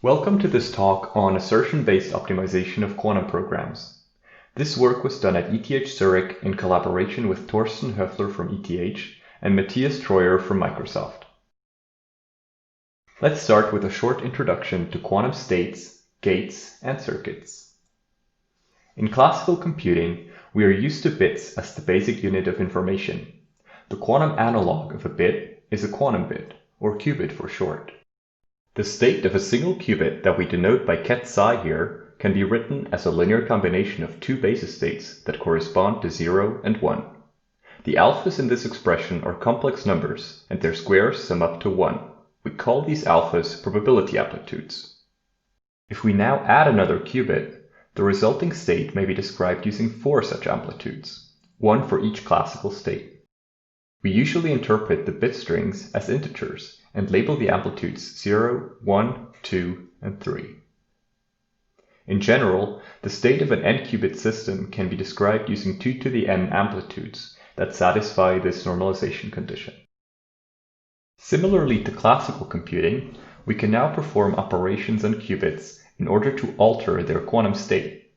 Welcome to this talk on assertion-based optimization of quantum programs. This work was done at ETH Zurich in collaboration with Thorsten Höfler from ETH and Matthias Treuer from Microsoft. Let's start with a short introduction to quantum states, gates, and circuits. In classical computing, we are used to bits as the basic unit of information. The quantum analog of a bit is a quantum bit, or qubit for short. The state of a single qubit that we denote by ket psi here can be written as a linear combination of two basis states that correspond to 0 and 1. The alphas in this expression are complex numbers, and their squares sum up to 1. We call these alphas probability amplitudes. If we now add another qubit, the resulting state may be described using 4 such amplitudes, one for each classical state. We usually interpret the bit strings as integers and label the amplitudes 0, 1, 2, and 3. In general, the state of an n-qubit system can be described using 2 to the n amplitudes that satisfy this normalization condition. Similarly to classical computing, we can now perform operations on qubits in order to alter their quantum state.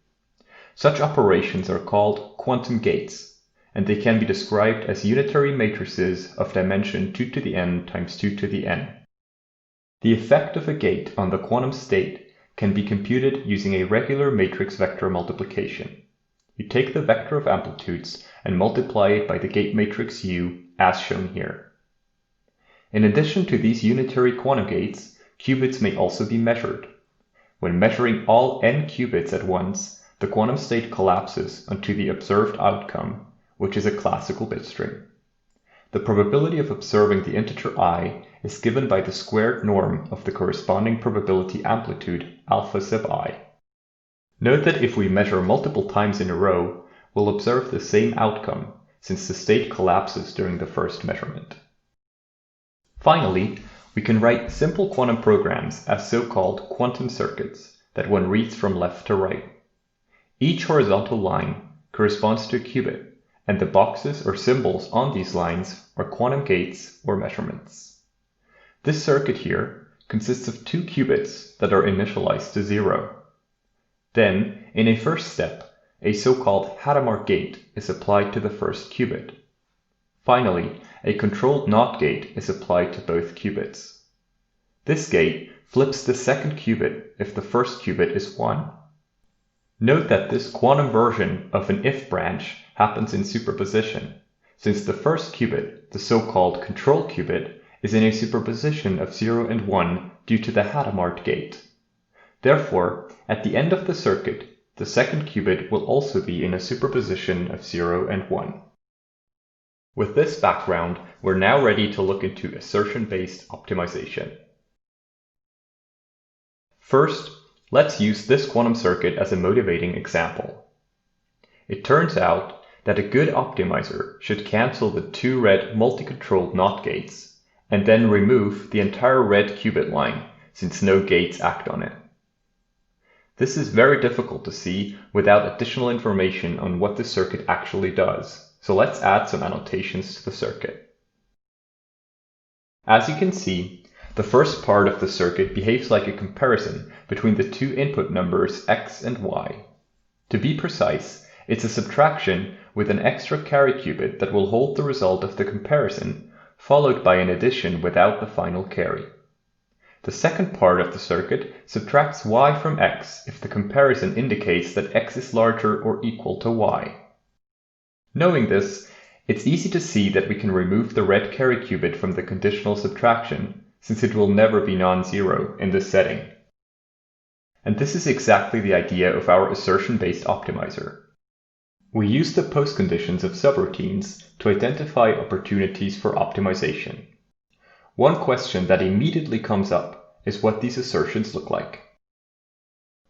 Such operations are called quantum gates, and they can be described as unitary matrices of dimension 2 to the n times 2 to the n. The effect of a gate on the quantum state can be computed using a regular matrix vector multiplication. You take the vector of amplitudes and multiply it by the gate matrix U, as shown here. In addition to these unitary quantum gates, qubits may also be measured. When measuring all n qubits at once, the quantum state collapses onto the observed outcome, which is a classical bit string. The probability of observing the integer I is given by the squared norm of the corresponding probability amplitude alpha sub I. Note that if we measure multiple times in a row, we'll observe the same outcome, since the state collapses during the first measurement. Finally, we can write simple quantum programs as so-called quantum circuits that one reads from left to right. Each horizontal line corresponds to a qubit, and the boxes or symbols on these lines are quantum gates or measurements. This circuit here consists of 2 qubits that are initialized to 0. Then, in a first step, a so-called Hadamard gate is applied to the first qubit. Finally, a controlled NOT gate is applied to both qubits. This gate flips the second qubit if the first qubit is 1. Note that this quantum version of an if branch happens in superposition, since the first qubit, the so-called control qubit, is in a superposition of 0 and 1 due to the Hadamard gate. Therefore, at the end of the circuit, the second qubit will also be in a superposition of 0 and 1. With this background, we're now ready to look into assertion-based optimization. First, let's use this quantum circuit as a motivating example. It turns out that a good optimizer should cancel the 2 red multi-controlled NOT gates and then remove the entire red qubit line, since no gates act on it. This is very difficult to see without additional information on what the circuit actually does, so let's add some annotations to the circuit. As you can see, the first part of the circuit behaves like a comparison between the 2 input numbers x and y. To be precise, it's a subtraction with an extra carry qubit that will hold the result of the comparison, followed by an addition without the final carry. The second part of the circuit subtracts y from x if the comparison indicates that x is larger or equal to y. Knowing this, it's easy to see that we can remove the red carry qubit from the conditional subtraction, since it will never be non-zero in this setting. And this is exactly the idea of our assertion-based optimizer. We use the postconditions of subroutines to identify opportunities for optimization. One question that immediately comes up is what these assertions look like.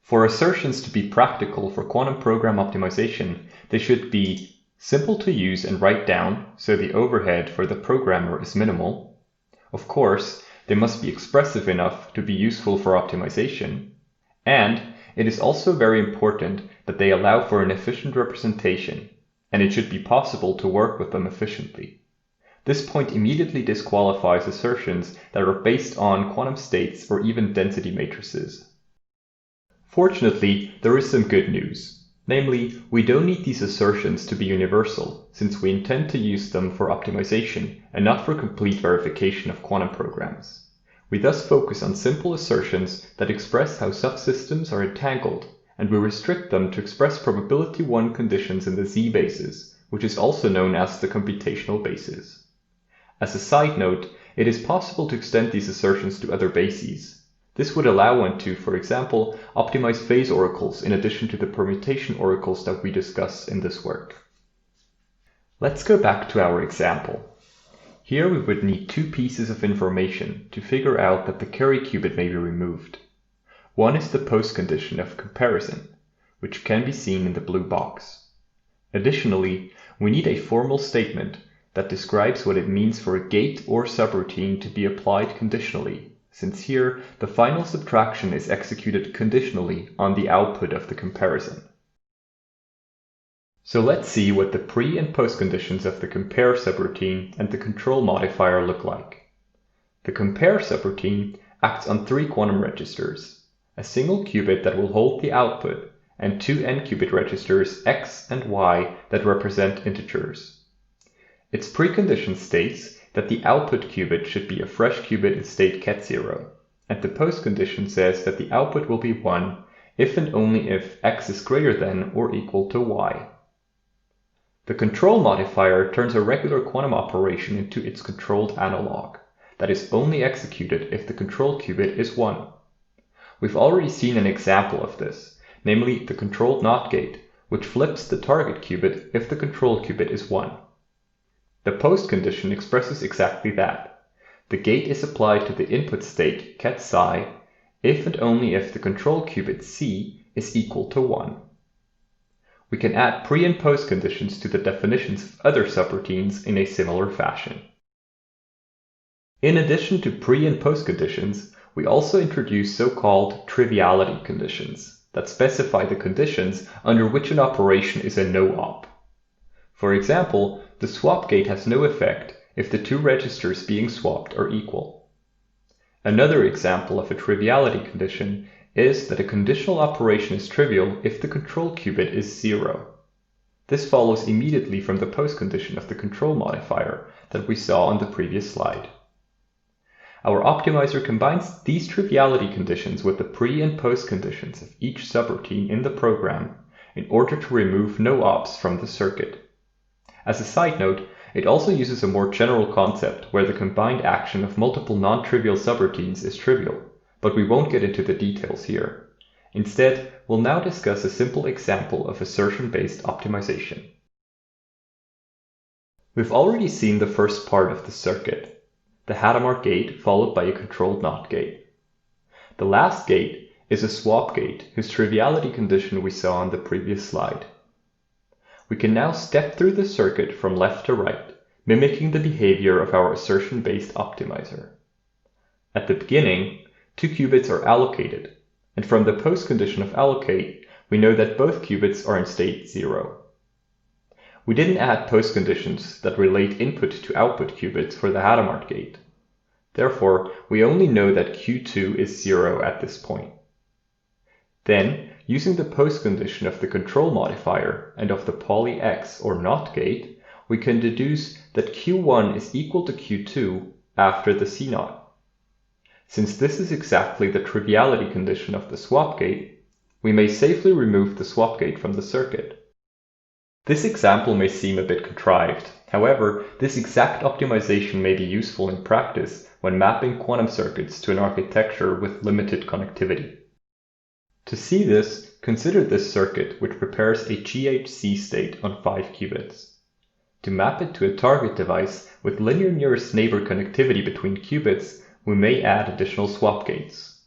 For assertions to be practical for quantum program optimization, they should be simple to use and write down, so the overhead for the programmer is minimal. Of course, they must be expressive enough to be useful for optimization. And it is also very important that they allow for an efficient representation, and it should be possible to work with them efficiently. This point immediately disqualifies assertions that are based on quantum states or even density matrices. Fortunately, there is some good news. Namely, we don't need these assertions to be universal, since we intend to use them for optimization and not for complete verification of quantum programs. We thus focus on simple assertions that express how subsystems are entangled, and we restrict them to express probability 1 conditions in the Z-basis, which is also known as the computational basis. As a side note, it is possible to extend these assertions to other bases. This would allow one to, for example, optimize phase oracles in addition to the permutation oracles that we discuss in this work. Let's go back to our example. Here we would need two pieces of information to figure out that the carry qubit may be removed. One is the postcondition of comparison, which can be seen in the blue box. Additionally, we need a formal statement that describes what it means for a gate or subroutine to be applied conditionally, since here the final subtraction is executed conditionally on the output of the comparison. So let's see what the pre- and postconditions of the compare subroutine and the control modifier look like. The compare subroutine acts on 3 quantum registers, a single qubit that will hold the output, and 2 n-qubit registers x and y that represent integers. Its precondition states that the output qubit should be a fresh qubit in state ket 0, and the postcondition says that the output will be 1 if and only if x is greater than or equal to y. The control modifier turns a regular quantum operation into its controlled analog, that is only executed if the control qubit is 1. We've already seen an example of this, namely the controlled NOT gate, which flips the target qubit if the control qubit is 1. The postcondition expresses exactly that. The gate is applied to the input state ket psi if and only if the control qubit c is equal to 1. We can add pre- and postconditions to the definitions of other subroutines in a similar fashion. In addition to pre- and postconditions, we also introduce so-called triviality conditions that specify the conditions under which an operation is a no-op. For example, the swap gate has no effect if the 2 registers being swapped are equal. Another example of a triviality condition is that a conditional operation is trivial if the control qubit is 0. This follows immediately from the postcondition of the control modifier that we saw on the previous slide. Our optimizer combines these triviality conditions with the pre- and postconditions of each subroutine in the program in order to remove no-ops from the circuit. As a side note, it also uses a more general concept where the combined action of multiple non-trivial subroutines is trivial, but we won't get into the details here. Instead, we'll now discuss a simple example of assertion-based optimization. We've already seen the first part of the circuit, the Hadamard gate followed by a controlled NOT gate. The last gate is a swap gate whose triviality condition we saw on the previous slide. We can now step through the circuit from left to right, mimicking the behavior of our assertion-based optimizer. At the beginning, 2 qubits are allocated, and from the postcondition of allocate, we know that both qubits are in state 0. We didn't add postconditions that relate input to output qubits for the Hadamard gate. Therefore, we only know that Q2 is 0 at this point. Then, using the postcondition of the control modifier and of the poly X or NOT gate, we can deduce that Q1 is equal to Q2 after the C0. Since this is exactly the triviality condition of the swap gate, we may safely remove the swap gate from the circuit. This example may seem a bit contrived. However, this exact optimization may be useful in practice when mapping quantum circuits to an architecture with limited connectivity. To see this, consider this circuit which prepares a GHZ state on 5 qubits. To map it to a target device with linear nearest neighbor connectivity between qubits, we may add additional swap gates.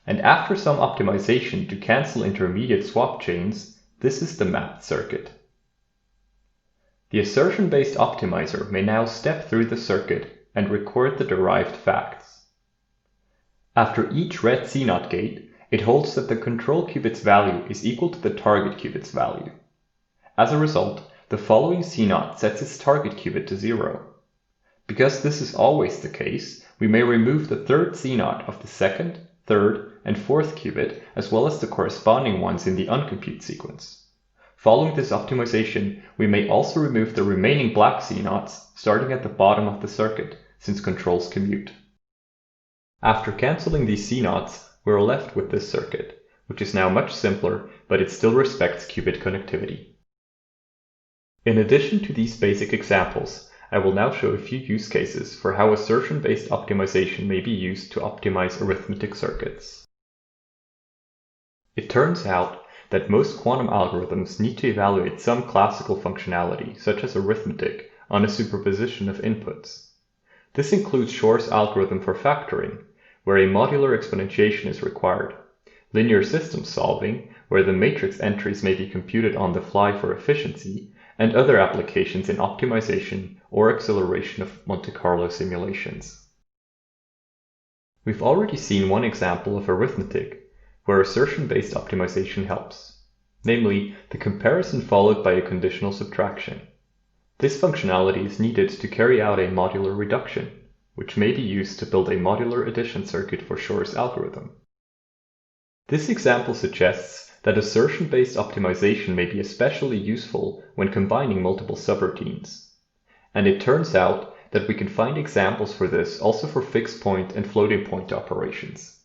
And after some optimization to cancel intermediate swap chains, this is the mapped circuit. The assertion-based optimizer may now step through the circuit and record the derived facts. After each red C0 gate, it holds that the control qubit's value is equal to the target qubit's value. As a result, the following C0 sets its target qubit to 0. Because this is always the case, we may remove the third C0 of the second, third, and fourth qubit, as well as the corresponding ones in the uncompute sequence. Following this optimization, we may also remove the remaining black C0s starting at the bottom of the circuit, since controls commute. After cancelling these C0s, we're left with this circuit, which is now much simpler, but it still respects qubit connectivity. In addition to these basic examples, I will now show a few use cases for how assertion-based optimization may be used to optimize arithmetic circuits. It turns out that most quantum algorithms need to evaluate some classical functionality, such as arithmetic, on a superposition of inputs. This includes Shor's algorithm for factoring, where a modular exponentiation is required, linear system solving, where the matrix entries may be computed on the fly for efficiency, and other applications in optimization or acceleration of Monte Carlo simulations. We've already seen one example of arithmetic, where assertion-based optimization helps, namely the comparison followed by a conditional subtraction. This functionality is needed to carry out a modular reduction, which may be used to build a modular addition circuit for Shor's algorithm. This example suggests that assertion-based optimization may be especially useful when combining multiple subroutines. And it turns out that we can find examples for this also for fixed point and floating point operations.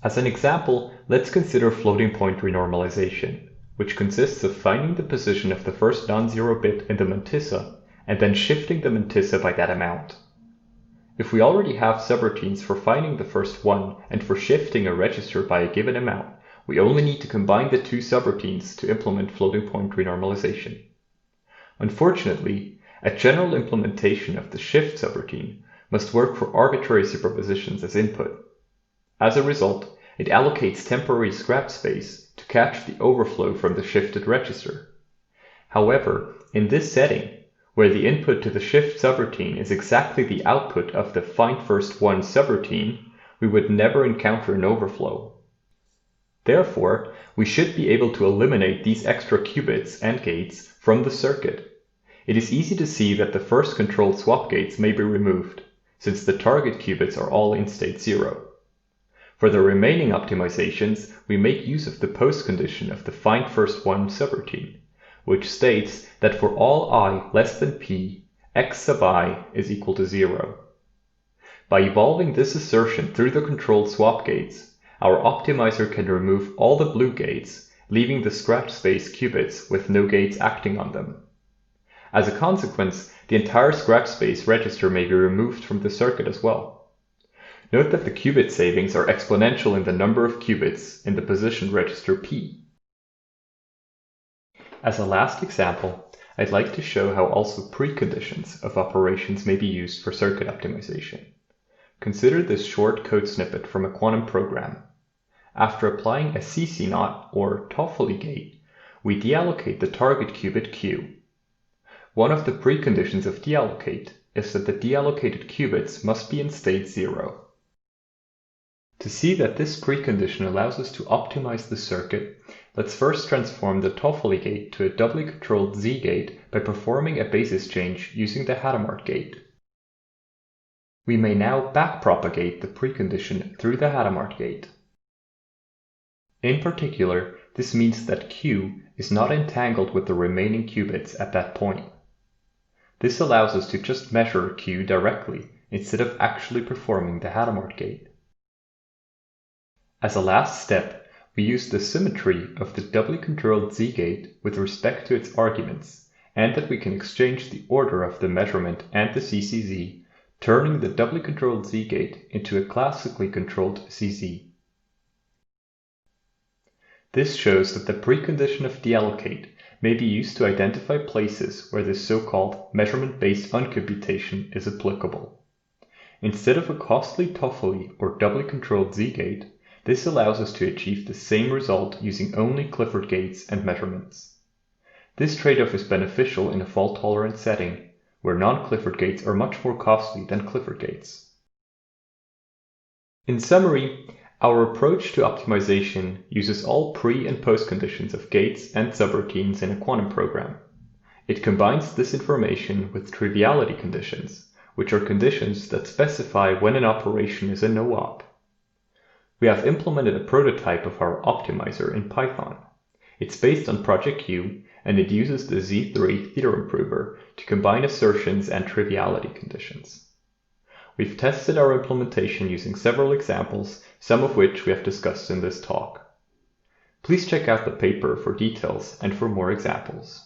As an example, let's consider floating point renormalization, which consists of finding the position of the first non-zero bit in the mantissa and then shifting the mantissa by that amount. If we already have subroutines for finding the first one and for shifting a register by a given amount, we only need to combine the two subroutines to implement floating point renormalization. Unfortunately, a general implementation of the shift subroutine must work for arbitrary superpositions as input. As a result, it allocates temporary scratch space to catch the overflow from the shifted register. However, in this setting, where the input to the shift subroutine is exactly the output of the find first one subroutine, we would never encounter an overflow. Therefore, we should be able to eliminate these extra qubits and gates from the circuit. It is easy to see that the first controlled swap gates may be removed, since the target qubits are all in state 0. For the remaining optimizations, we make use of the postcondition of the find first one subroutine, which states that for all I less than p, x sub I is equal to 0. By evolving this assertion through the controlled swap gates, our optimizer can remove all the blue gates, leaving the scratch space qubits with no gates acting on them. As a consequence, the entire scratch space register may be removed from the circuit as well. Note that the qubit savings are exponential in the number of qubits in the position register P. As a last example, I'd like to show how also preconditions of operations may be used for circuit optimization. Consider this short code snippet from a quantum program. After applying a CC0 or Toffoli gate, we deallocate the target qubit Q. One of the preconditions of deallocate is that the deallocated qubits must be in state 0. To see that this precondition allows us to optimize the circuit, let's first transform the Toffoli gate to a doubly controlled Z gate by performing a basis change using the Hadamard gate. We may now backpropagate the precondition through the Hadamard gate. In particular, this means that Q is not entangled with the remaining qubits at that point. This allows us to just measure Q directly instead of actually performing the Hadamard gate. As a last step, we use the symmetry of the doubly controlled Z gate with respect to its arguments, and that we can exchange the order of the measurement and the CCZ, turning the doubly controlled Z gate into a classically controlled CZ. This shows that the precondition of deallocate may be used to identify places where this so-called measurement-based uncomputation is applicable. Instead of a costly Toffoli or doubly controlled Z gate, this allows us to achieve the same result using only Clifford gates and measurements. This trade-off is beneficial in a fault-tolerant setting, where non-Clifford gates are much more costly than Clifford gates. In summary, our approach to optimization uses all pre- and post-conditions of gates and subroutines in a quantum program. It combines this information with triviality conditions, which are conditions that specify when an operation is a no-op. We have implemented a prototype of our optimizer in Python. It's based on Project Q, and it uses the Z3 theorem prover to combine assertions and triviality conditions. We've tested our implementation using several examples, some of which we have discussed in this talk. Please check out the paper for details and for more examples.